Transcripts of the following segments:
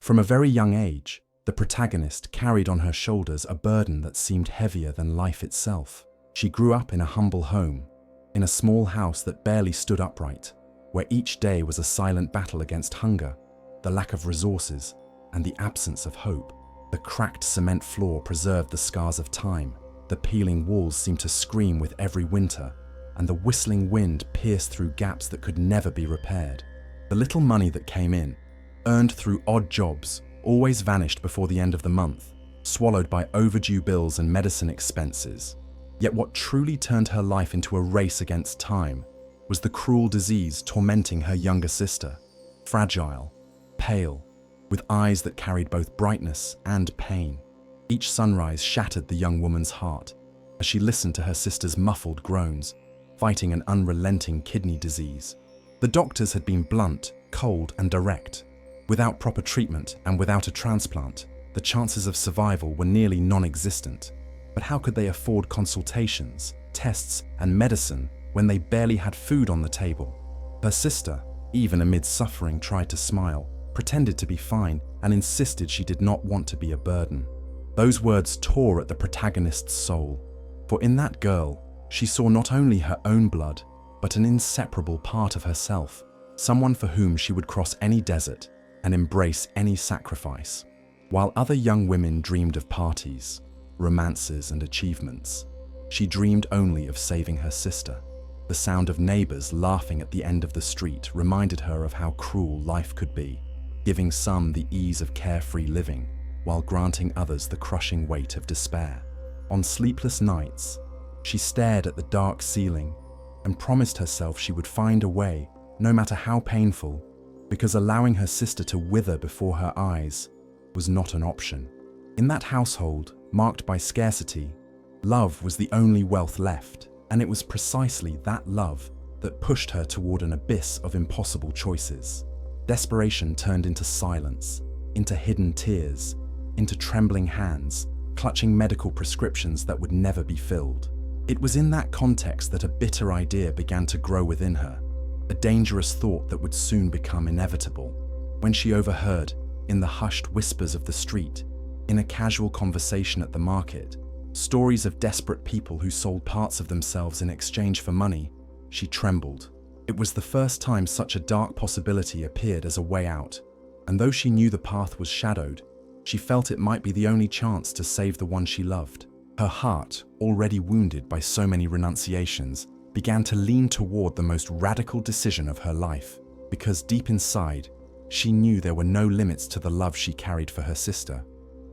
From a very young age, the protagonist carried on her shoulders a burden that seemed heavier than life itself. She grew up in a humble home, in a small house that barely stood upright, where each day was a silent battle against hunger, the lack of resources, and the absence of hope. The cracked cement floor preserved the scars of time, the peeling walls seemed to scream with every winter, and the whistling wind pierced through gaps that could never be repaired. The little money that came in, earned through odd jobs, always vanished before the end of the month, swallowed by overdue bills and medicine expenses. Yet what truly turned her life into a race against time was the cruel disease tormenting her younger sister. Fragile, pale, with eyes that carried both brightness and pain. Each sunrise shattered the young woman's heart as she listened to her sister's muffled groans, fighting an unrelenting kidney disease. The doctors had been blunt, cold, and direct. Without proper treatment and without a transplant, the chances of survival were nearly non-existent. But how could they afford consultations, tests, and medicine when they barely had food on the table? Her sister, even amid suffering, tried to smile, pretended to be fine, and insisted she did not want to be a burden. Those words tore at the protagonist's soul, for in that girl, she saw not only her own blood, but an inseparable part of herself, someone for whom she would cross any desert and embrace any sacrifice. While other young women dreamed of parties, romances, and achievements, she dreamed only of saving her sister. The sound of neighbors laughing at the end of the street reminded her of how cruel life could be, giving some the ease of carefree living, while granting others the crushing weight of despair. On sleepless nights, she stared at the dark ceiling and promised herself she would find a way, no matter how painful, because allowing her sister to wither before her eyes was not an option. In that household, marked by scarcity, love was the only wealth left, and it was precisely that love that pushed her toward an abyss of impossible choices. Desperation turned into silence, into hidden tears, into trembling hands, clutching medical prescriptions that would never be filled. It was in that context that a bitter idea began to grow within her, a dangerous thought that would soon become inevitable. When she overheard, in the hushed whispers of the street, in a casual conversation at the market, stories of desperate people who sold parts of themselves in exchange for money, she trembled. It was the first time such a dark possibility appeared as a way out, and though she knew the path was shadowed, she felt it might be the only chance to save the one she loved. Her heart, already wounded by so many renunciations, began to lean toward the most radical decision of her life, because deep inside, she knew there were no limits to the love she carried for her sister,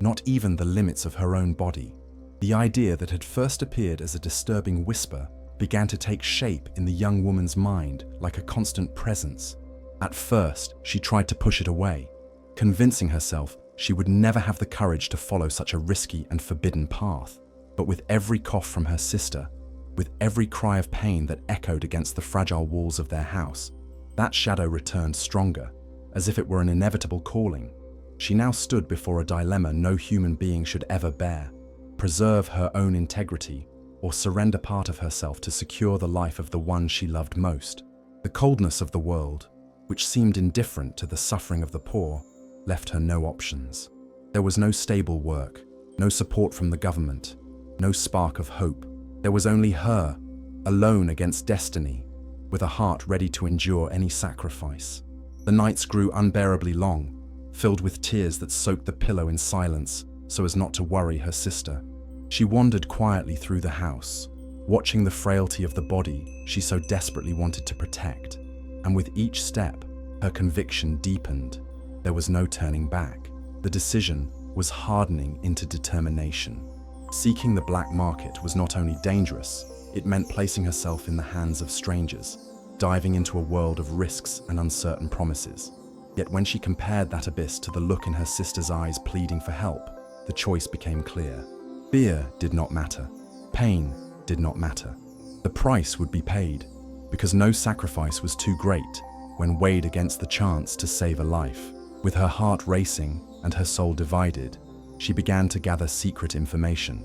not even the limits of her own body. The idea that had first appeared as a disturbing whisper began to take shape in the young woman's mind like a constant presence. At first, she tried to push it away, convincing herself she would never have the courage to follow such a risky and forbidden path. But with every cough from her sister, with every cry of pain that echoed against the fragile walls of their house, that shadow returned stronger, as if it were an inevitable calling. She now stood before a dilemma no human being should ever bear: preserve her own integrity or surrender part of herself to secure the life of the one she loved most. The coldness of the world, which seemed indifferent to the suffering of the poor, left her no options. There was no stable work, no support from the government, no spark of hope. There was only her, alone against destiny, with a heart ready to endure any sacrifice. The nights grew unbearably long, filled with tears that soaked the pillow in silence so as not to worry her sister. She wandered quietly through the house, watching the frailty of the body she so desperately wanted to protect. And with each step, her conviction deepened. There was no turning back. The decision was hardening into determination. Seeking the black market was not only dangerous, it meant placing herself in the hands of strangers, diving into a world of risks and uncertain promises. Yet when she compared that abyss to the look in her sister's eyes pleading for help, the choice became clear. Fear did not matter. Pain did not matter. The price would be paid, because no sacrifice was too great when weighed against the chance to save a life. With her heart racing and her soul divided, she began to gather secret information.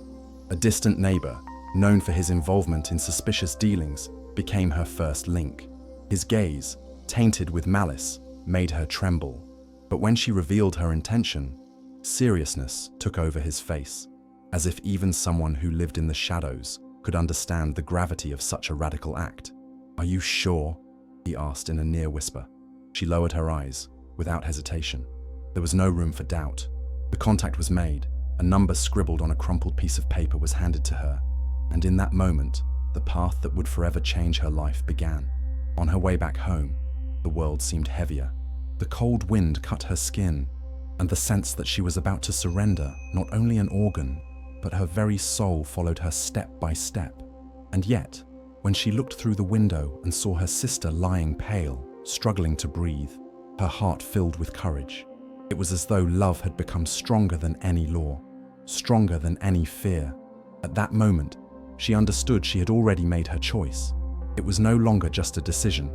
A distant neighbor, known for his involvement in suspicious dealings, became her first link. His gaze, tainted with malice, made her tremble. But when she revealed her intention, seriousness took over his face, as if even someone who lived in the shadows could understand the gravity of such a radical act. "Are you sure?" he asked in a near whisper. She lowered her eyes, without hesitation. There was no room for doubt. The contact was made, a number scribbled on a crumpled piece of paper was handed to her, and in that moment, the path that would forever change her life began. On her way back home, the world seemed heavier. The cold wind cut her skin, and the sense that she was about to surrender not only an organ, but her very soul followed her step by step. And yet, when she looked through the window and saw her sister lying pale, struggling to breathe, her heart filled with courage. It was as though love had become stronger than any law, stronger than any fear. At that moment, she understood she had already made her choice. It was no longer just a decision,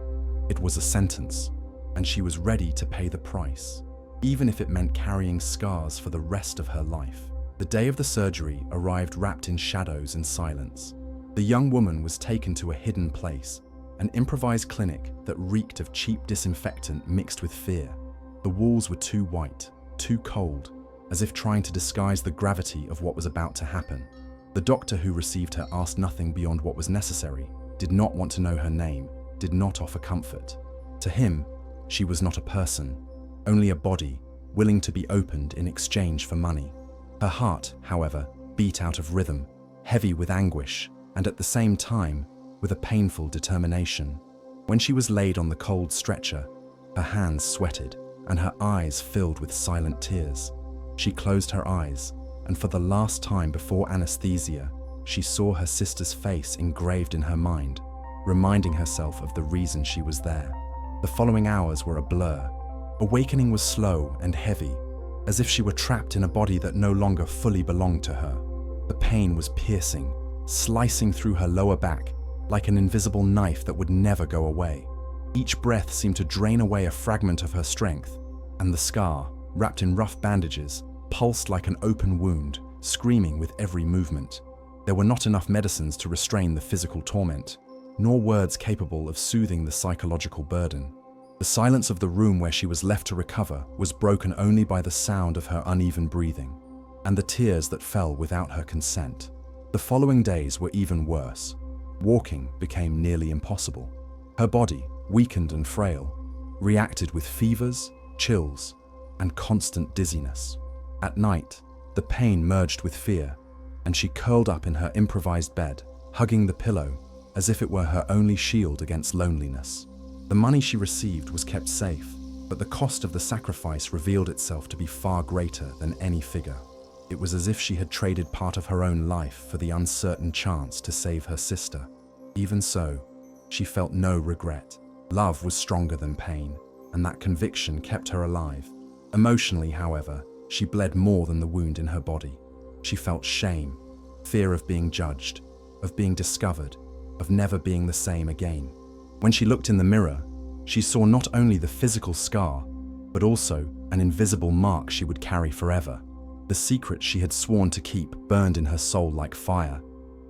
it was a sentence, and she was ready to pay the price, even if it meant carrying scars for the rest of her life. The day of the surgery arrived wrapped in shadows and silence. The young woman was taken to a hidden place, an improvised clinic that reeked of cheap disinfectant mixed with fear. The walls were too white, too cold, as if trying to disguise the gravity of what was about to happen. The doctor who received her asked nothing beyond what was necessary, did not want to know her name, did not offer comfort. To him, she was not a person, only a body, willing to be opened in exchange for money. Her heart, however, beat out of rhythm, heavy with anguish, and at the same time, with a painful determination. When she was laid on the cold stretcher, her hands sweated, and her eyes filled with silent tears. She closed her eyes, and for the last time before anesthesia, she saw her sister's face engraved in her mind, reminding herself of the reason she was there. The following hours were a blur. Awakening was slow and heavy, as if she were trapped in a body that no longer fully belonged to her. The pain was piercing, slicing through her lower back like an invisible knife that would never go away. Each breath seemed to drain away a fragment of her strength, and the scar, wrapped in rough bandages, pulsed like an open wound, screaming with every movement. There were not enough medicines to restrain the physical torment, nor words capable of soothing the psychological burden. The silence of the room where she was left to recover was broken only by the sound of her uneven breathing, and the tears that fell without her consent. The following days were even worse. Walking became nearly impossible. Her body, weakened and frail, reacted with fevers, chills, and constant dizziness. At night, the pain merged with fear, and she curled up in her improvised bed, hugging the pillow as if it were her only shield against loneliness. The money she received was kept safe, but the cost of the sacrifice revealed itself to be far greater than any figure. It was as if she had traded part of her own life for the uncertain chance to save her sister. Even so, she felt no regret. Love was stronger than pain, and that conviction kept her alive. Emotionally, however, she bled more than the wound in her body. She felt shame, fear of being judged, of being discovered, of never being the same again. When she looked in the mirror, she saw not only the physical scar, but also an invisible mark she would carry forever. The secret she had sworn to keep burned in her soul like fire,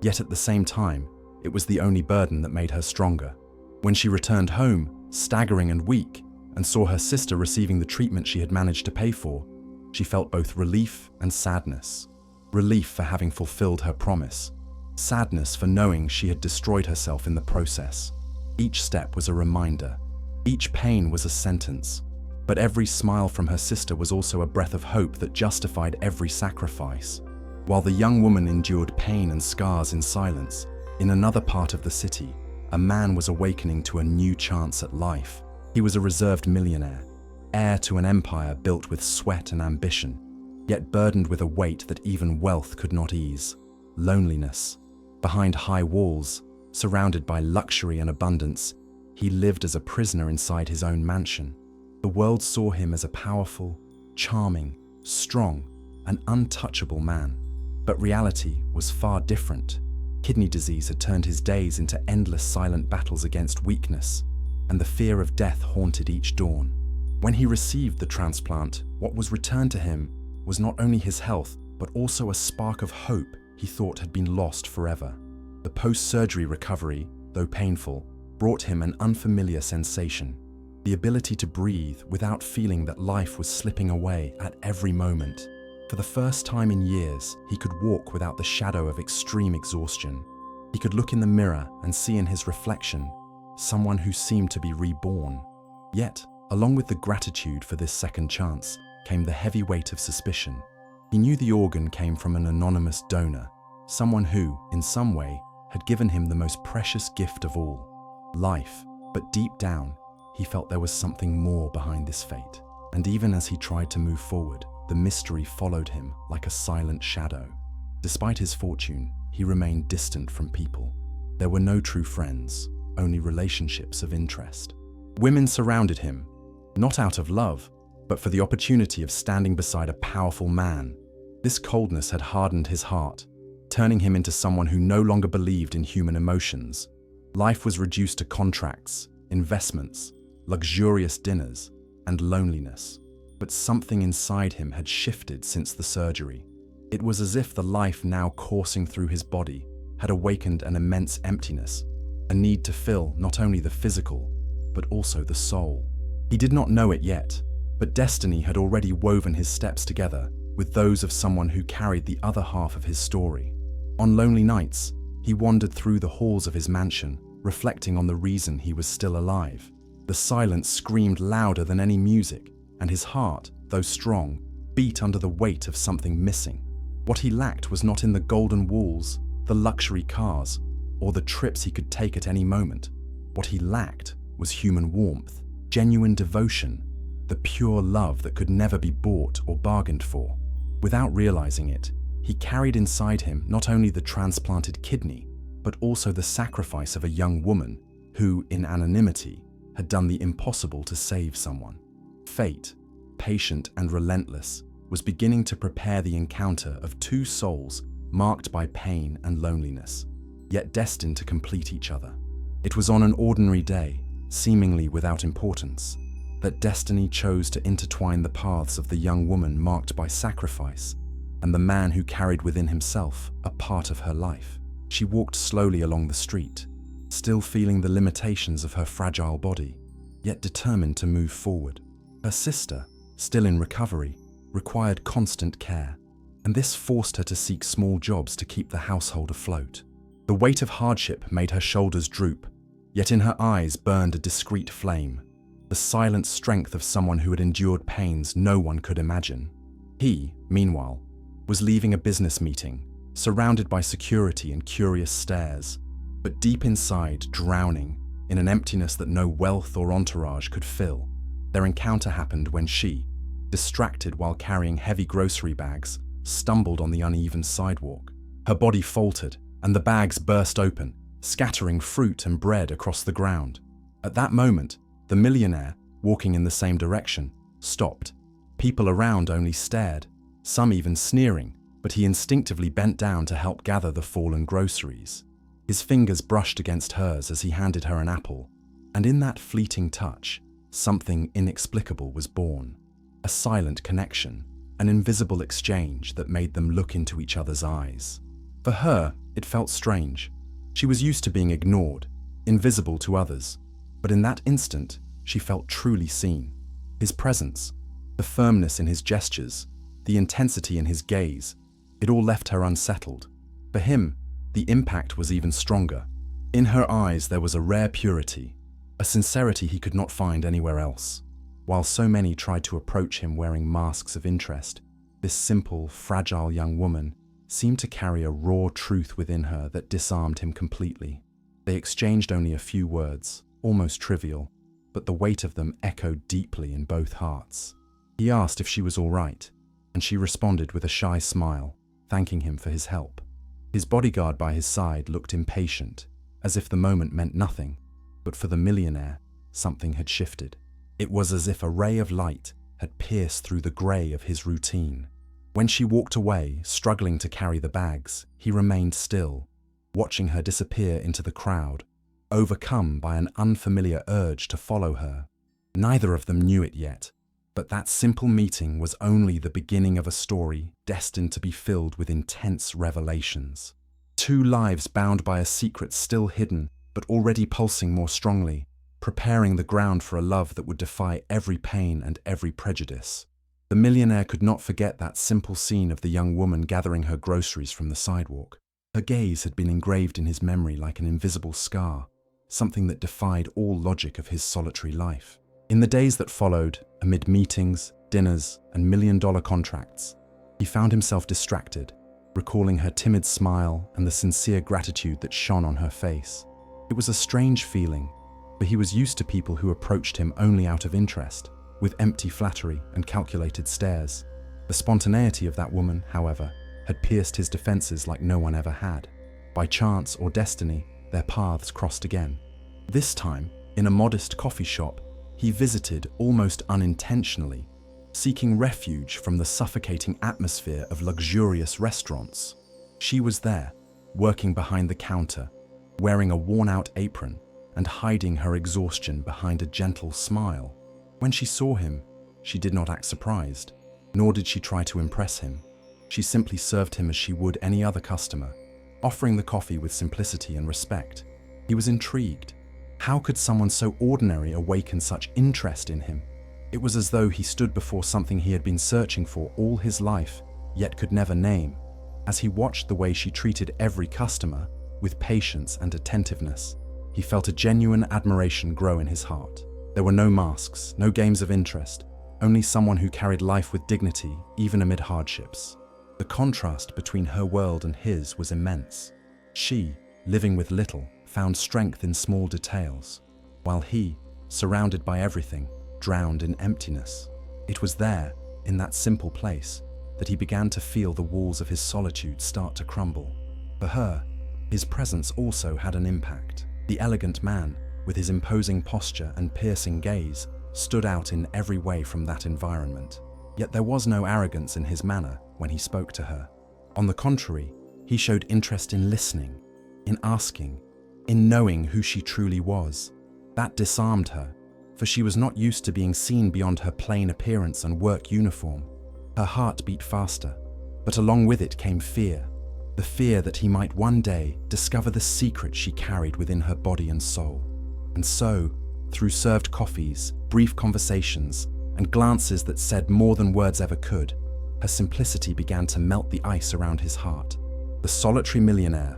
yet at the same time, it was the only burden that made her stronger. When she returned home, staggering and weak, and saw her sister receiving the treatment she had managed to pay for, she felt both relief and sadness. Relief for having fulfilled her promise, sadness for knowing she had destroyed herself in the process. Each step was a reminder, each pain was a sentence, but every smile from her sister was also a breath of hope that justified every sacrifice. While the young woman endured pain and scars in silence, in another part of the city, a man was awakening to a new chance at life. He was a reserved millionaire, heir to an empire built with sweat and ambition, yet burdened with a weight that even wealth could not ease: loneliness. Behind high walls, surrounded by luxury and abundance, he lived as a prisoner inside his own mansion. The world saw him as a powerful, charming, strong, and untouchable man. But reality was far different. Kidney disease had turned his days into endless silent battles against weakness, and the fear of death haunted each dawn. When he received the transplant, what was returned to him was not only his health, but also a spark of hope he thought had been lost forever. The post-surgery recovery, though painful, brought him an unfamiliar sensation. the ability to breathe without feeling that life was slipping away at every moment. For the first time in years, he could walk without the shadow of extreme exhaustion. He could look in the mirror and see in his reflection someone who seemed to be reborn. Yet, along with the gratitude for this second chance, came the heavy weight of suspicion. He knew the organ came from an anonymous donor, someone who, in some way, had given him the most precious gift of all, life. But deep down, he felt there was something more behind this fate. And even as he tried to move forward, the mystery followed him like a silent shadow. Despite his fortune, he remained distant from people. There were no true friends, only relationships of interest. Women surrounded him, not out of love, but for the opportunity of standing beside a powerful man. This coldness had hardened his heart, turning him into someone who no longer believed in human emotions. Life was reduced to contracts, investments, luxurious dinners, and loneliness. But something inside him had shifted since the surgery. It was as if the life now coursing through his body had awakened an immense emptiness, a need to fill not only the physical, but also the soul. He did not know it yet, but destiny had already woven his steps together with those of someone who carried the other half of his story. On lonely nights, he wandered through the halls of his mansion, reflecting on the reason he was still alive. The silence screamed louder than any music, and his heart, though strong, beat under the weight of something missing. What he lacked was not in the golden walls, the luxury cars, or the trips he could take at any moment. What he lacked was human warmth, genuine devotion, the pure love that could never be bought or bargained for. Without realizing it, he carried inside him not only the transplanted kidney, but also the sacrifice of a young woman who, in anonymity, had done the impossible to save someone. Fate, patient and relentless, was beginning to prepare the encounter of two souls marked by pain and loneliness, yet destined to complete each other. It was on an ordinary day, seemingly without importance, that destiny chose to intertwine the paths of the young woman marked by sacrifice and the man who carried within himself a part of her life. She walked slowly along the street, still feeling the limitations of her fragile body, yet determined to move forward. Her sister, still in recovery, required constant care, and this forced her to seek small jobs to keep the household afloat. The weight of hardship made her shoulders droop, yet in her eyes burned a discreet flame, the silent strength of someone who had endured pains no one could imagine. He, meanwhile, was leaving a business meeting, surrounded by security and curious stares, but deep inside drowning in an emptiness that no wealth or entourage could fill. Their encounter happened when she, distracted while carrying heavy grocery bags, stumbled on the uneven sidewalk. Her body faltered, and the bags burst open, scattering fruit and bread across the ground. At that moment, the millionaire, walking in the same direction, stopped. People around only stared, some even sneering, but he instinctively bent down to help gather the fallen groceries. His fingers brushed against hers as he handed her an apple, and in that fleeting touch, something inexplicable was born. A silent connection, an invisible exchange that made them look into each other's eyes. For her, it felt strange. She was used to being ignored, invisible to others, but in that instant, she felt truly seen. His presence, the firmness in his gestures, the intensity in his gaze, it all left her unsettled. For him, the impact was even stronger. In her eyes there was a rare purity, a sincerity he could not find anywhere else. While so many tried to approach him wearing masks of interest, this simple, fragile young woman seemed to carry a raw truth within her that disarmed him completely. They exchanged only a few words, almost trivial, but the weight of them echoed deeply in both hearts. He asked if she was all right, and she responded with a shy smile, thanking him for his help. His bodyguard by his side looked impatient, as if the moment meant nothing, but for the millionaire, something had shifted. It was as if a ray of light had pierced through the grey of his routine. When she walked away, struggling to carry the bags, he remained still, watching her disappear into the crowd, overcome by an unfamiliar urge to follow her. Neither of them knew it yet, but that simple meeting was only the beginning of a story destined to be filled with intense revelations. Two lives bound by a secret still hidden, but already pulsing more strongly. preparing the ground for a love that would defy every pain and every prejudice. The millionaire could not forget that simple scene of the young woman gathering her groceries from the sidewalk. Her gaze had been engraved in his memory like an invisible scar, something that defied all logic of his solitary life. In the days that followed, amid meetings, dinners, and million-dollar contracts, he found himself distracted, recalling her timid smile and the sincere gratitude that shone on her face. It was a strange feeling, for he was used to people who approached him only out of interest, with empty flattery and calculated stares. The spontaneity of that woman, however, had pierced his defenses like no one ever had. By chance or destiny, their paths crossed again. This time, in a modest coffee shop, he visited almost unintentionally, seeking refuge from the suffocating atmosphere of luxurious restaurants. She was there, working behind the counter, wearing a worn-out apron and hiding her exhaustion behind a gentle smile. When she saw him, she did not act surprised, nor did she try to impress him. She simply served him as she would any other customer, offering the coffee with simplicity and respect. He was intrigued. How could someone so ordinary awaken such interest in him? It was as though he stood before something he had been searching for all his life, yet could never name. As he watched the way she treated every customer with patience and attentiveness, he felt a genuine admiration grow in his heart. There were no masks, no games of interest, only someone who carried life with dignity, even amid hardships. The contrast between her world and his was immense. She, living with little, found strength in small details, while he, surrounded by everything, drowned in emptiness. It was there, in that simple place, that he began to feel the walls of his solitude start to crumble. For her, his presence also had an impact. The elegant man, with his imposing posture and piercing gaze, stood out in every way from that environment. Yet there was no arrogance in his manner when he spoke to her. On the contrary, he showed interest in listening, in asking, in knowing who she truly was. That disarmed her, for she was not used to being seen beyond her plain appearance and work uniform. Her heart beat faster, but along with it came fear. The fear that he might one day discover the secret she carried within her body and soul. And so, through served coffees, brief conversations, and glances that said more than words ever could, her simplicity began to melt the ice around his heart. The solitary millionaire,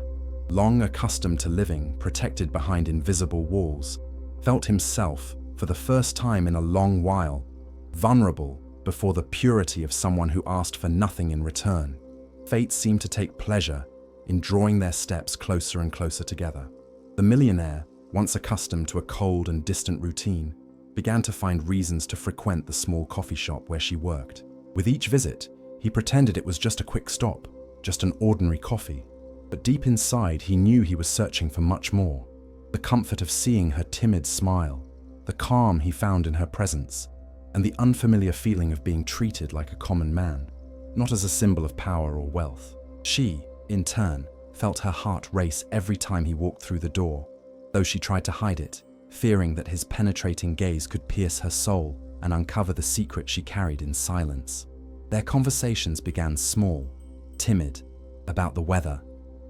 long accustomed to living protected behind invisible walls, felt himself, for the first time in a long while, vulnerable before the purity of someone who asked for nothing in return. Fate seemed to take pleasure in drawing their steps closer and closer together. The millionaire, once accustomed to a cold and distant routine, began to find reasons to frequent the small coffee shop where she worked. With each visit, he pretended it was just a quick stop, just an ordinary coffee. But deep inside, he knew he was searching for much more. The comfort of seeing her timid smile, the calm he found in her presence, and the unfamiliar feeling of being treated like a common man, not as a symbol of power or wealth. She, in turn, felt her heart race every time he walked through the door, though she tried to hide it, fearing that his penetrating gaze could pierce her soul and uncover the secret she carried in silence. Their conversations began small, timid, about the weather,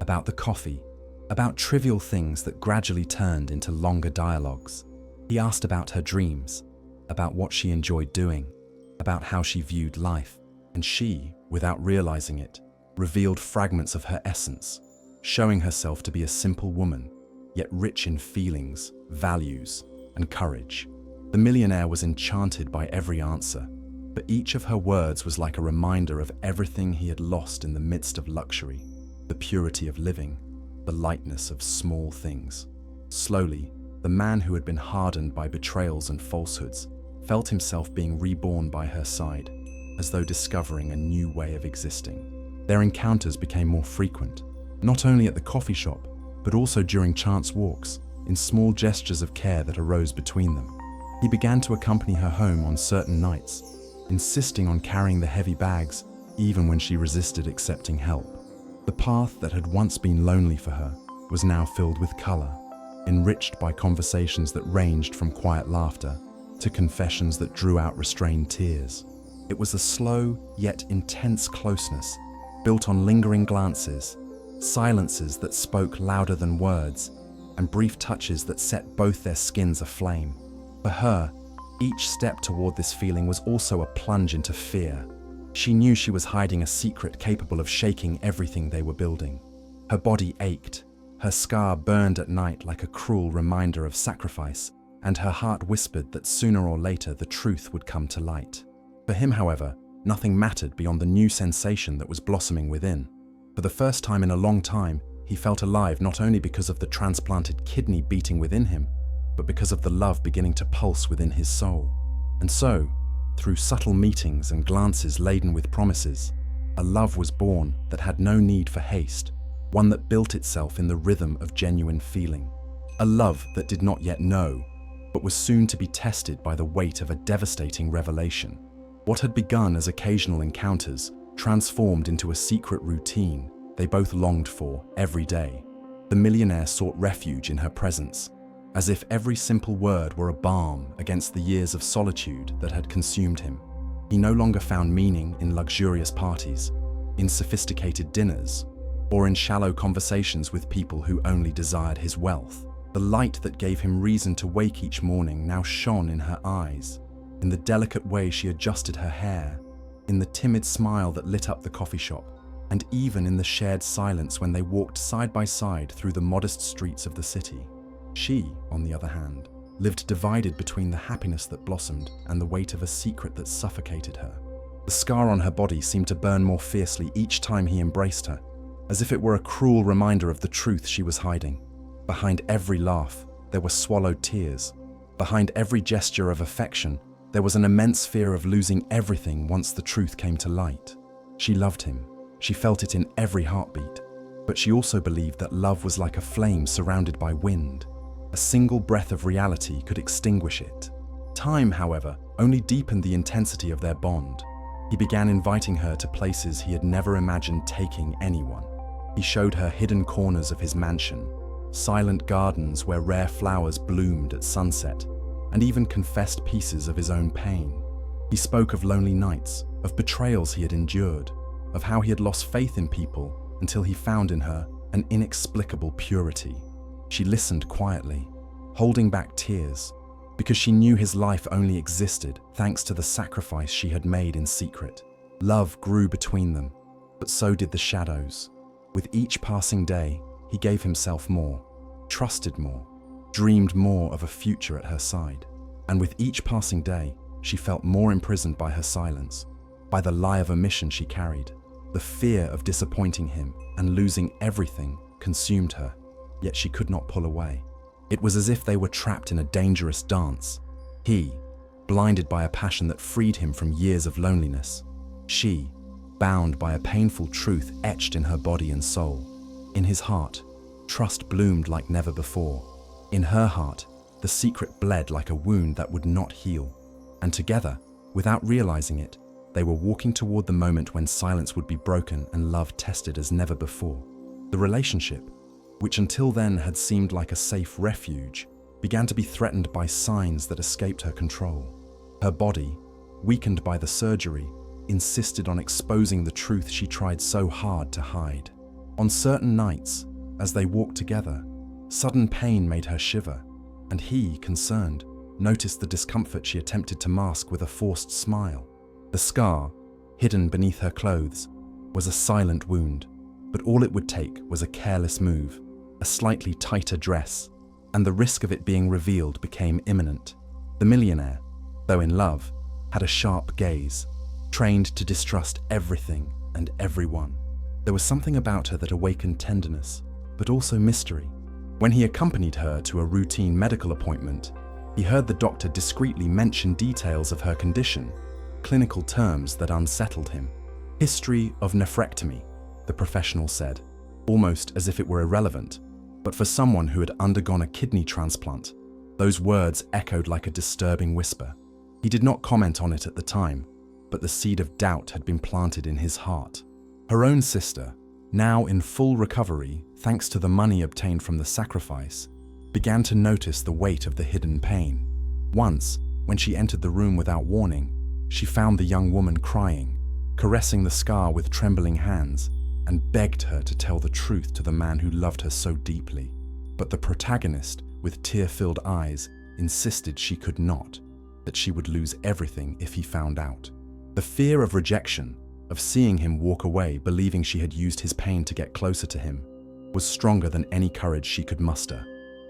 about the coffee, about trivial things that gradually turned into longer dialogues. He asked about her dreams, about what she enjoyed doing, about how she viewed life, and she, without realizing it, revealed fragments of her essence, showing herself to be a simple woman, yet rich in feelings, values, and courage. The millionaire was enchanted by every answer, but each of her words was like a reminder of everything he had lost in the midst of luxury, the purity of living, the lightness of small things. Slowly, the man who had been hardened by betrayals and falsehoods felt himself being reborn by her side, as though discovering a new way of existing. Their encounters became more frequent, not only at the coffee shop, but also during chance walks, in small gestures of care that arose between them. He began to accompany her home on certain nights, insisting on carrying the heavy bags even when she resisted accepting help. The path that had once been lonely for her was now filled with color, enriched by conversations that ranged from quiet laughter to confessions that drew out restrained tears. It was a slow yet intense closeness, built on lingering glances, silences that spoke louder than words, and brief touches that set both their skins aflame. For her, each step toward this feeling was also a plunge into fear. She knew she was hiding a secret capable of shaking everything they were building. Her body ached, her scar burned at night like a cruel reminder of sacrifice, and her heart whispered that sooner or later the truth would come to light. For him, however, nothing mattered beyond the new sensation that was blossoming within. For the first time in a long time, he felt alive not only because of the transplanted kidney beating within him, but because of the love beginning to pulse within his soul. And so, through subtle meetings and glances laden with promises, a love was born that had no need for haste, one that built itself in the rhythm of genuine feeling. A love that did not yet know, but was soon to be tested by the weight of a devastating revelation. What had begun as occasional encounters transformed into a secret routine they both longed for every day. The millionaire sought refuge in her presence, as if every simple word were a balm against the years of solitude that had consumed him. He no longer found meaning in luxurious parties, in sophisticated dinners, or in shallow conversations with people who only desired his wealth. The light that gave him reason to wake each morning now shone in her eyes, in the delicate way she adjusted her hair, in the timid smile that lit up the coffee shop, and even in the shared silence when they walked side by side through the modest streets of the city. She, on the other hand, lived divided between the happiness that blossomed and the weight of a secret that suffocated her. The scar on her body seemed to burn more fiercely each time he embraced her, as if it were a cruel reminder of the truth she was hiding. Behind every laugh, there were swallowed tears. Behind every gesture of affection, there was an immense fear of losing everything once the truth came to light. She loved him. She felt it in every heartbeat. But she also believed that love was like a flame surrounded by wind. A single breath of reality could extinguish it. Time, however, only deepened the intensity of their bond. He began inviting her to places he had never imagined taking anyone. He showed her hidden corners of his mansion, silent gardens where rare flowers bloomed at sunset, and even confessed pieces of his own pain. He spoke of lonely nights, of betrayals he had endured, of how he had lost faith in people until he found in her an inexplicable purity. She listened quietly, holding back tears, because she knew his life only existed thanks to the sacrifice she had made in secret. Love grew between them, but so did the shadows. With each passing day, he gave himself more, trusted more, dreamed more of a future at her side. And with each passing day, she felt more imprisoned by her silence, by the lie of omission she carried. The fear of disappointing him and losing everything consumed her, yet she could not pull away. It was as if they were trapped in a dangerous dance. He, blinded by a passion that freed him from years of loneliness. She, bound by a painful truth etched in her body and soul. In his heart, trust bloomed like never before. In her heart, the secret bled like a wound that would not heal. And together, without realizing it, they were walking toward the moment when silence would be broken and love tested as never before. The relationship, which until then had seemed like a safe refuge, began to be threatened by signs that escaped her control. Her body, weakened by the surgery, insisted on exposing the truth she tried so hard to hide. On certain nights, as they walked together, sudden pain made her shiver, and he, concerned, noticed the discomfort she attempted to mask with a forced smile. The scar, hidden beneath her clothes, was a silent wound, but all it would take was a careless move, a slightly tighter dress, and the risk of it being revealed became imminent. The millionaire, though in love, had a sharp gaze, trained to distrust everything and everyone. There was something about her that awakened tenderness, but also mystery. When he accompanied her to a routine medical appointment, he heard the doctor discreetly mention details of her condition, clinical terms that unsettled him. History of nephrectomy, the professional said, almost as if it were irrelevant. But for someone who had undergone a kidney transplant, those words echoed like a disturbing whisper. He did not comment on it at the time, but the seed of doubt had been planted in his heart. Her own sister, now in full recovery thanks to the money obtained from the sacrifice, began to notice the weight of the hidden pain. Once, when she entered the room without warning, she found the young woman crying, caressing the scar with trembling hands, and begged her to tell the truth to the man who loved her so deeply. But the protagonist, with tear-filled eyes, insisted she could not, that she would lose everything if he found out. The fear of rejection, of seeing him walk away believing she had used his pain to get closer to him, was stronger than any courage she could muster.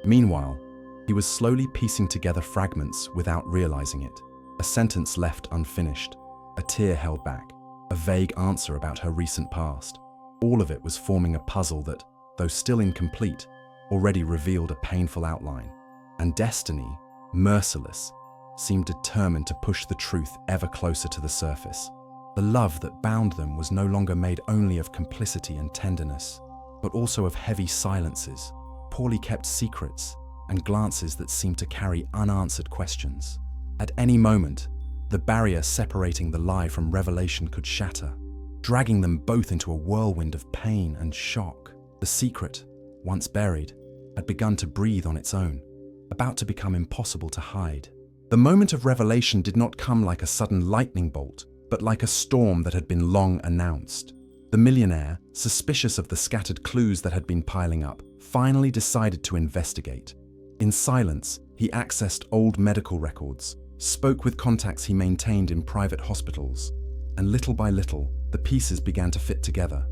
Meanwhile, he was slowly piecing together fragments without realizing it. A sentence left unfinished, a tear held back, a vague answer about her recent past. All of it was forming a puzzle that, though still incomplete, already revealed a painful outline. And destiny, merciless, seemed determined to push the truth ever closer to the surface. The love that bound them was no longer made only of complicity and tenderness, but also of heavy silences, poorly kept secrets, and glances that seemed to carry unanswered questions. At any moment, the barrier separating the lie from revelation could shatter, dragging them both into a whirlwind of pain and shock. The secret, once buried, had begun to breathe on its own, about to become impossible to hide. The moment of revelation did not come like a sudden lightning bolt, but like a storm that had been long announced. The millionaire, suspicious of the scattered clues that had been piling up, finally decided to investigate. In silence, he accessed old medical records, spoke with contacts he maintained in private hospitals, and little by little, the pieces began to fit together.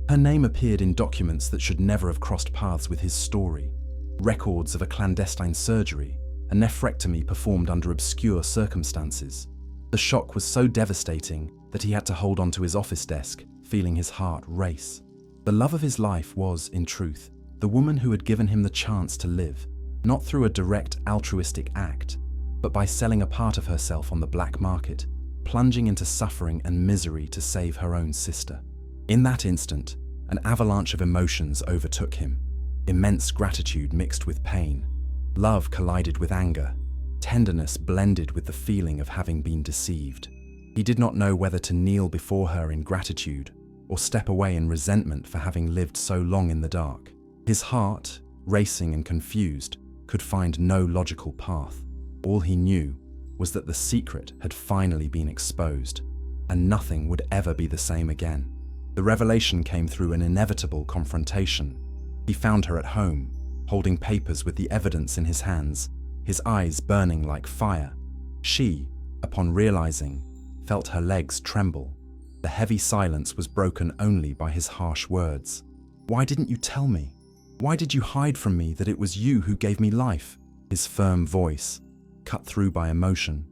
Her name appeared in documents that should never have crossed paths with his story. Records of a clandestine surgery, a nephrectomy performed under obscure circumstances. The shock was so devastating that he had to hold onto his office desk, feeling his heart race. The love of his life was, in truth, the woman who had given him the chance to live, not through a direct altruistic act, but by selling a part of herself on the black market, plunging into suffering and misery to save her own sister. In that instant, an avalanche of emotions overtook him. Immense gratitude mixed with pain. Love collided with anger. Tenderness blended with the feeling of having been deceived. He did not know whether to kneel before her in gratitude or step away in resentment for having lived so long in the dark. His heart, racing and confused, could find no logical path. All he knew was that the secret had finally been exposed, and nothing would ever be the same again. The revelation came through an inevitable confrontation. He found her at home, holding papers with the evidence in his hands, his eyes burning like fire. She, upon realizing, felt her legs tremble. The heavy silence was broken only by his harsh words. "Why didn't you tell me? Why did you hide from me that it was you who gave me life?" His firm voice, cut through by emotion,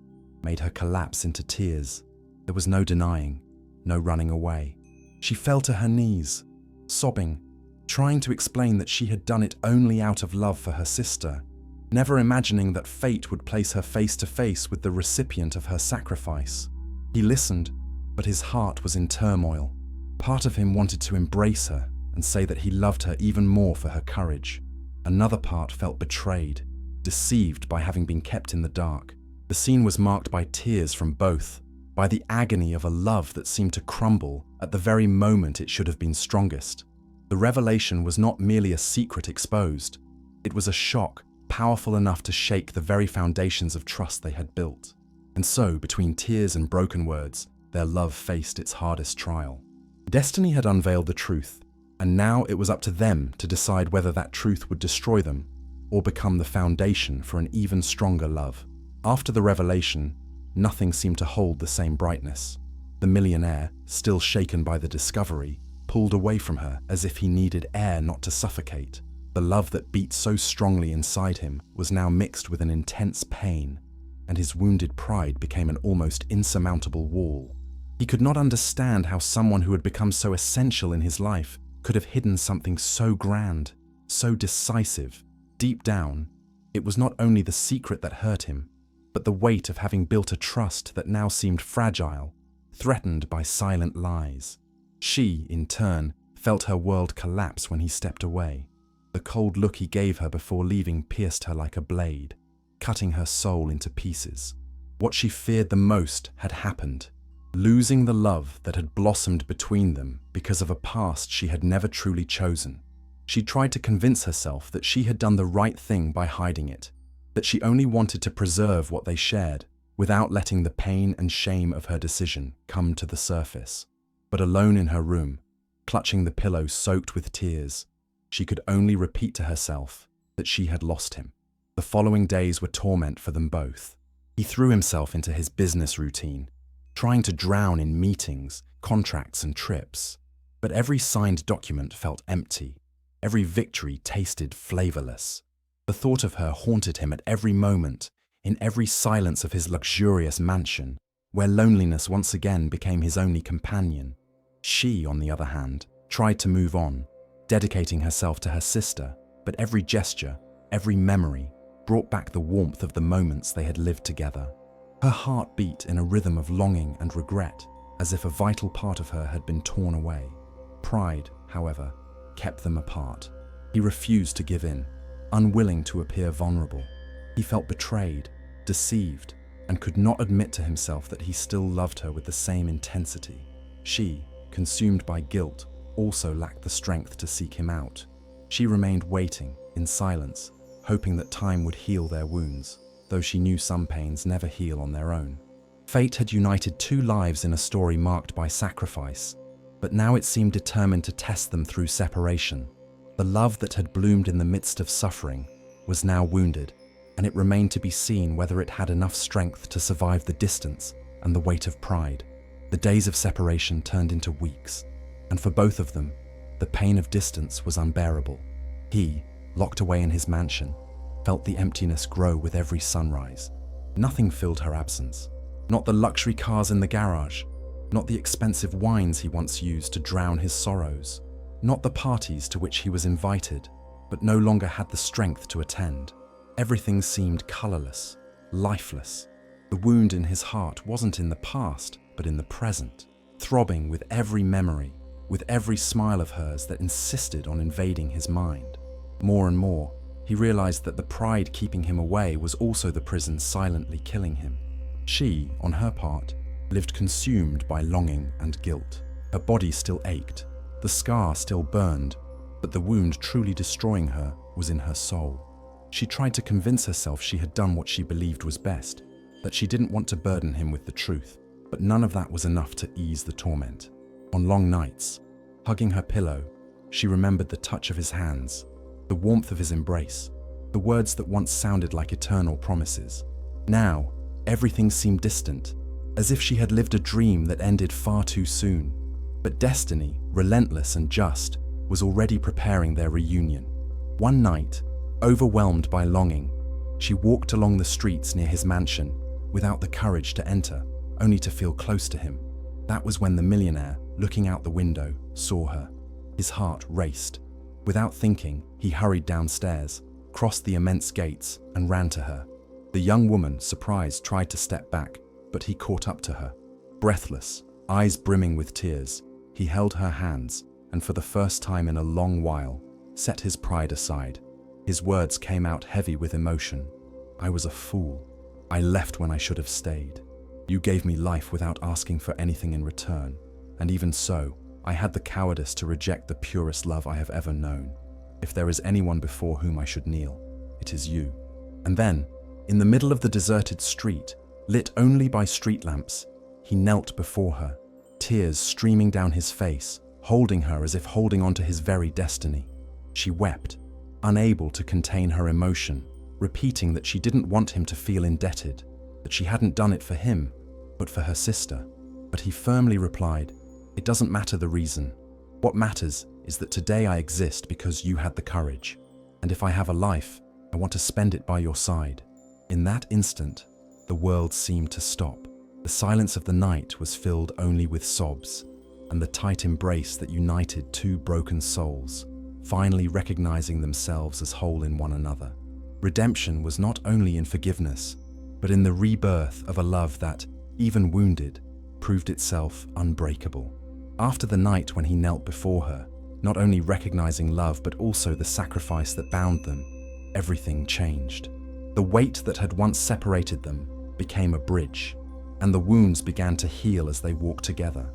made her collapse into tears. There was no denying, no running away. She fell to her knees, sobbing, trying to explain that she had done it only out of love for her sister, never imagining that fate would place her face to face with the recipient of her sacrifice. He listened, but his heart was in turmoil. Part of him wanted to embrace her and say that he loved her even more for her courage. Another part felt betrayed, deceived by having been kept in the dark. The scene was marked by tears from both, by the agony of a love that seemed to crumble at the very moment it should have been strongest. The revelation was not merely a secret exposed. It was a shock powerful enough to shake the very foundations of trust they had built. And so, between tears and broken words, their love faced its hardest trial. Destiny had unveiled the truth, and now it was up to them to decide whether that truth would destroy them or become the foundation for an even stronger love. After the revelation, nothing seemed to hold the same brightness. The millionaire, still shaken by the discovery, pulled away from her as if he needed air not to suffocate. The love that beat so strongly inside him was now mixed with an intense pain, and his wounded pride became an almost insurmountable wall. He could not understand how someone who had become so essential in his life could have hidden something so grand, so decisive. Deep down, it was not only the secret that hurt him, but the weight of having built a trust that now seemed fragile, threatened by silent lies. She, in turn, felt her world collapse when he stepped away. The cold look he gave her before leaving pierced her like a blade, cutting her soul into pieces. What she feared the most had happened, losing the love that had blossomed between them because of a past she had never truly chosen. She tried to convince herself that she had done the right thing by hiding it, that she only wanted to preserve what they shared, without letting the pain and shame of her decision come to the surface. But alone in her room, clutching the pillow soaked with tears, she could only repeat to herself, that she had lost him. The following days were torment for them both. He threw himself into his business routine, trying to drown in meetings, contracts, and trips. But every signed document felt empty. Every victory tasted flavorless. The thought of her haunted him at every moment, in every silence of his luxurious mansion, where loneliness once again became his only companion. She, on the other hand, tried to move on, dedicating herself to her sister, but every gesture, every memory, brought back the warmth of the moments they had lived together. Her heart beat in a rhythm of longing and regret, as if a vital part of her had been torn away. Pride, however, kept them apart. He refused to give in, unwilling to appear vulnerable. He felt betrayed, deceived, and could not admit to himself that he still loved her with the same intensity. She, consumed by guilt, also lacked the strength to seek him out. She remained waiting, in silence, hoping that time would heal their wounds, though she knew some pains never heal on their own. Fate had united two lives in a story marked by sacrifice, but now it seemed determined to test them through separation. The love that had bloomed in the midst of suffering was now wounded, and it remained to be seen whether it had enough strength to survive the distance and the weight of pride. The days of separation turned into weeks, and for both of them, the pain of distance was unbearable. He, locked away in his mansion, felt the emptiness grow with every sunrise. Nothing filled her absence. Not the luxury cars in the garage, not the expensive wines he once used to drown his sorrows, not the parties to which he was invited, but no longer had the strength to attend. Everything seemed colorless, lifeless. The wound in his heart wasn't in the past, but in the present, throbbing with every memory, with every smile of hers that insisted on invading his mind. More and more, he realized that the pride keeping him away was also the prison silently killing him. She, on her part, lived consumed by longing and guilt. Her body still ached, the scar still burned, but the wound truly destroying her was in her soul. She tried to convince herself she had done what she believed was best, that she didn't want to burden him with the truth, but none of that was enough to ease the torment. On long nights, hugging her pillow, she remembered the touch of his hands, the warmth of his embrace, the words that once sounded like eternal promises. Now, everything seemed distant, as if she had lived a dream that ended far too soon. But destiny, relentless and just, was already preparing their reunion. One night, overwhelmed by longing, she walked along the streets near his mansion, without the courage to enter, only to feel close to him. That was when the millionaire, looking out the window, saw her. His heart raced. Without thinking, he hurried downstairs, crossed the immense gates, and ran to her. The young woman, surprised, tried to step back, but he caught up to her. Breathless, eyes brimming with tears, he held her hands, and for the first time in a long while, set his pride aside. His words came out heavy with emotion. "I was a fool. I left when I should have stayed. You gave me life without asking for anything in return, and even so, I had the cowardice to reject the purest love I have ever known. If there is anyone before whom I should kneel, it is you." And then, in the middle of the deserted street, lit only by street lamps, he knelt before her, tears streaming down his face, holding her as if holding on to his very destiny. She wept, unable to contain her emotion, repeating that she didn't want him to feel indebted, that she hadn't done it for him, but for her sister. But he firmly replied, "It doesn't matter the reason. What matters is that today I exist because you had the courage. And if I have a life, I want to spend it by your side." In that instant, the world seemed to stop. The silence of the night was filled only with sobs, and the tight embrace that united two broken souls, finally recognizing themselves as whole in one another. Redemption was not only in forgiveness, but in the rebirth of a love that, even wounded, proved itself unbreakable. After the night when he knelt before her, not only recognizing love but also the sacrifice that bound them, everything changed. The weight that had once separated them became a bridge, and the wounds began to heal as they walked together.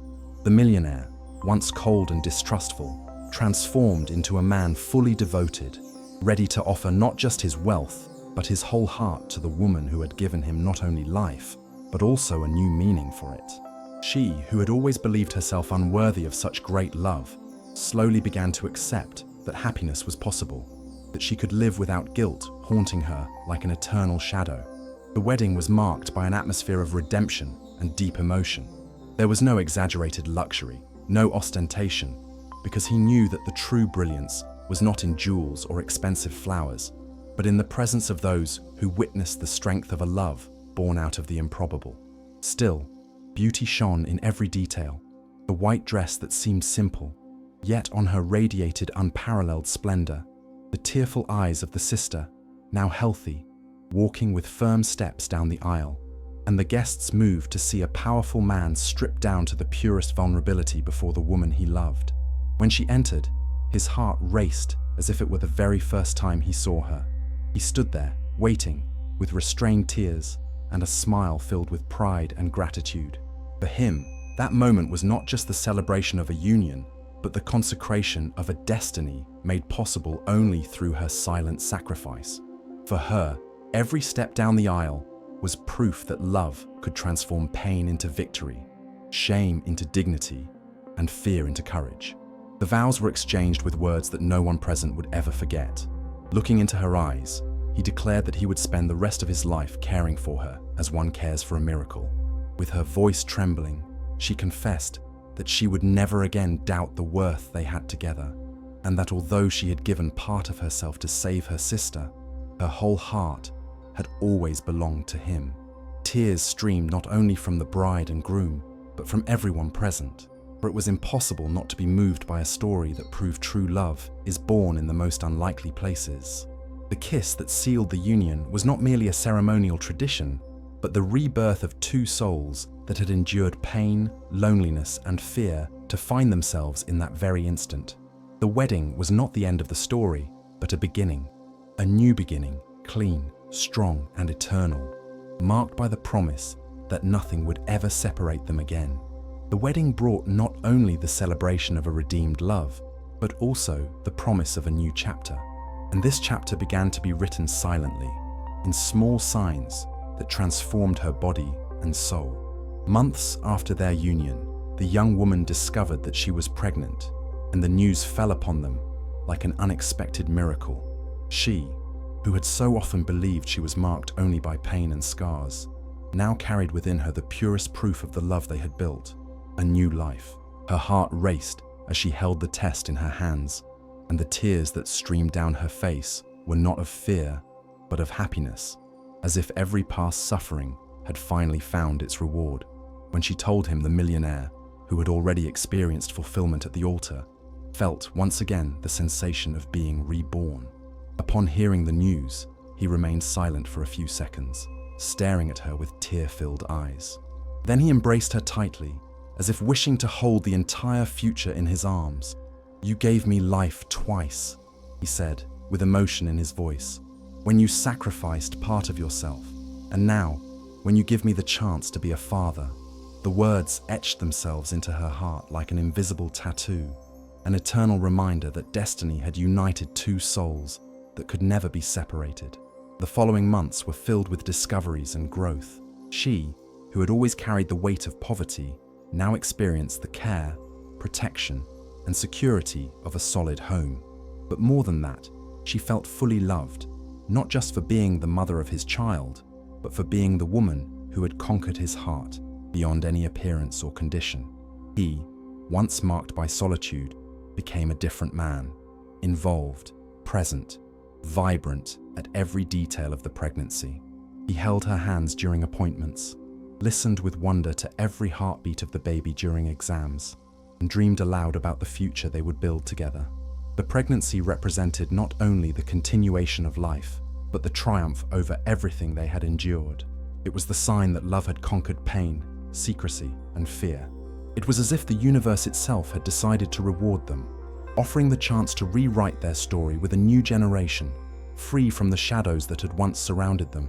The millionaire, once cold and distrustful, transformed into a man fully devoted, ready to offer not just his wealth, but his whole heart to the woman who had given him not only life, but also a new meaning for it. She, who had always believed herself unworthy of such great love, slowly began to accept that happiness was possible. that she could live without guilt haunting her like an eternal shadow. The wedding was marked by an atmosphere of redemption and deep emotion. There was no exaggerated luxury, no ostentation, because he knew that the true brilliance was not in jewels or expensive flowers, but in the presence of those who witnessed the strength of a love born out of the improbable. Still, beauty shone in every detail. The white dress that seemed simple, yet on her radiated unparalleled splendor. The tearful eyes of the sister, now healthy, walking with firm steps down the aisle, and the guests moved to see a powerful man stripped down to the purest vulnerability before the woman he loved. When she entered, his heart raced as if it were the very first time he saw her. He stood there, waiting, with restrained tears and a smile filled with pride and gratitude. For him, that moment was not just the celebration of a union, but the consecration of a destiny made possible only through her silent sacrifice. For her, every step down the aisle was proof that love could transform pain into victory, shame into dignity, and fear into courage. The vows were exchanged with words that no one present would ever forget. Looking into her eyes, he declared that he would spend the rest of his life caring for her as one cares for a miracle. With her voice trembling, she confessed that she would never again doubt the worth they had together, and that although she had given part of herself to save her sister, her whole heart had always belonged to him. Tears streamed not only from the bride and groom, but from everyone present, for it was impossible not to be moved by a story that proved true love is born in the most unlikely places. The kiss that sealed the union was not merely a ceremonial tradition, but the rebirth of two souls that had endured pain, loneliness, and fear to find themselves in that very instant. The wedding was not the end of the story, but a beginning. A new beginning, clean, strong, and eternal, marked by the promise that nothing would ever separate them again. The wedding brought not only the celebration of a redeemed love, but also the promise of a new chapter. And this chapter began to be written silently, in small signs that transformed her body and soul. Months after their union, the young woman discovered that she was pregnant, and the news fell upon them like an unexpected miracle. She, who had so often believed she was marked only by pain and scars, now carried within her the purest proof of the love they had built, a new life. Her heart raced as she held the test in her hands, and the tears that streamed down her face were not of fear, but of happiness, as if every past suffering had finally found its reward. When she told him the millionaire, who had already experienced fulfillment at the altar, felt once again the sensation of being reborn. Upon hearing the news, he remained silent for a few seconds, staring at her with tear-filled eyes. Then he embraced her tightly, as if wishing to hold the entire future in his arms. "You gave me life twice," he said, with emotion in his voice, "when you sacrificed part of yourself, and now, when you give me the chance to be a father." The words etched themselves into her heart like an invisible tattoo, an eternal reminder that destiny had united two souls that could never be separated. The following months were filled with discoveries and growth. She, who had always carried the weight of poverty, now experienced the care, protection, and security of a solid home. But more than that, she felt fully loved, not just for being the mother of his child, but for being the woman who had conquered his heart beyond any appearance or condition. He, once marked by solitude, became a different man, involved, present, vibrant at every detail of the pregnancy. He held her hands during appointments, listened with wonder to every heartbeat of the baby during exams, and dreamed aloud about the future they would build together. The pregnancy represented not only the continuation of life, but the triumph over everything they had endured. It was the sign that love had conquered pain, secrecy, and fear. It was as if the universe itself had decided to reward them, offering the chance to rewrite their story with a new generation, free from the shadows that had once surrounded them.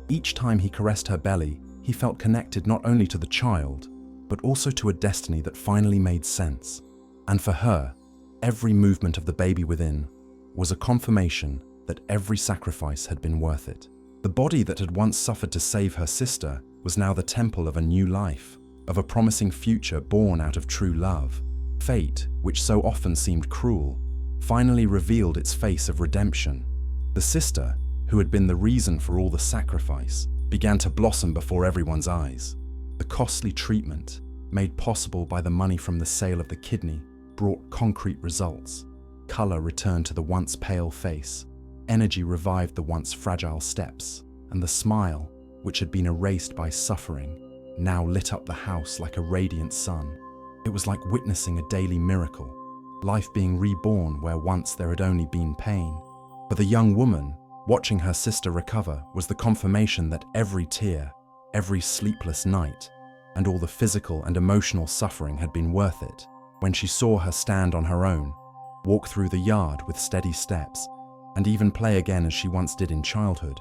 Each time he caressed her belly, he felt connected not only to the child, but also to a destiny that finally made sense. And for her, every movement of the baby within was a confirmation that every sacrifice had been worth it. The body that had once suffered to save her sister was now the temple of a new life, of a promising future born out of true love. Fate, which so often seemed cruel, finally revealed its face of redemption, The sister, who had been the reason for all the sacrifice, began to blossom before everyone's eyes. The costly treatment, made possible by the money from the sale of the kidney, brought concrete results. Color returned to the once pale face, energy revived the once fragile steps, and the smile, which had been erased by suffering, now lit up the house like a radiant sun. It was like witnessing a daily miracle, life being reborn where once there had only been pain. For the young woman, watching her sister recover was the confirmation that every tear, every sleepless night, and all the physical and emotional suffering had been worth it. When she saw her stand on her own, walk through the yard with steady steps, and even play again as she once did in childhood,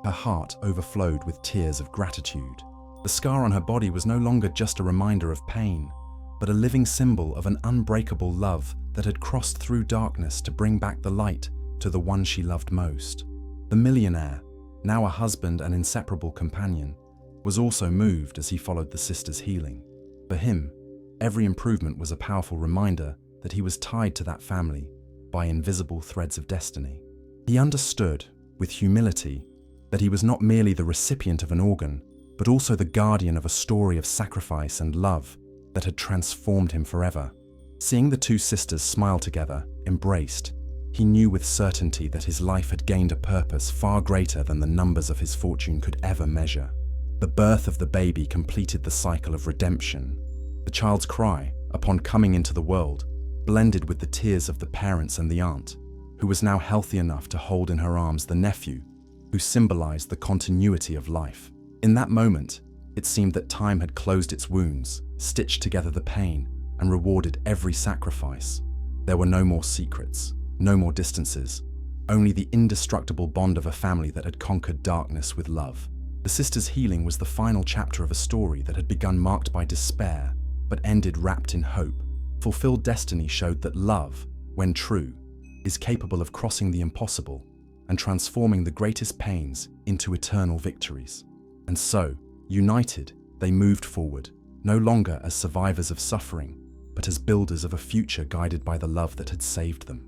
her heart overflowed with tears of gratitude. The scar on her body was no longer just a reminder of pain, but a living symbol of an unbreakable love that had crossed through darkness to bring back the light to the one she loved most. The millionaire, now a husband and inseparable companion, was also moved as he followed the sister's healing. For him, every improvement was a powerful reminder that he was tied to that family by invisible threads of destiny. He understood, with humility, that he was not merely the recipient of an organ, but also the guardian of a story of sacrifice and love that had transformed him forever. Seeing the two sisters smile together, embraced, he knew with certainty that his life had gained a purpose far greater than the numbers of his fortune could ever measure. The birth of the baby completed the cycle of redemption. The child's cry, upon coming into the world, blended with the tears of the parents and the aunt, who was now healthy enough to hold in her arms the nephew, who symbolized the continuity of life. In that moment, it seemed that time had closed its wounds, stitched together the pain, and rewarded every sacrifice. There were no more secrets, no more distances, only the indestructible bond of a family that had conquered darkness with love. The sisters' healing was the final chapter of a story that had begun marked by despair, but ended wrapped in hope. Fulfilled destiny showed that love, when true, is capable of crossing the impossible and transforming the greatest pains into eternal victories. And so, united, they moved forward, no longer as survivors of suffering, but as builders of a future guided by the love that had saved them.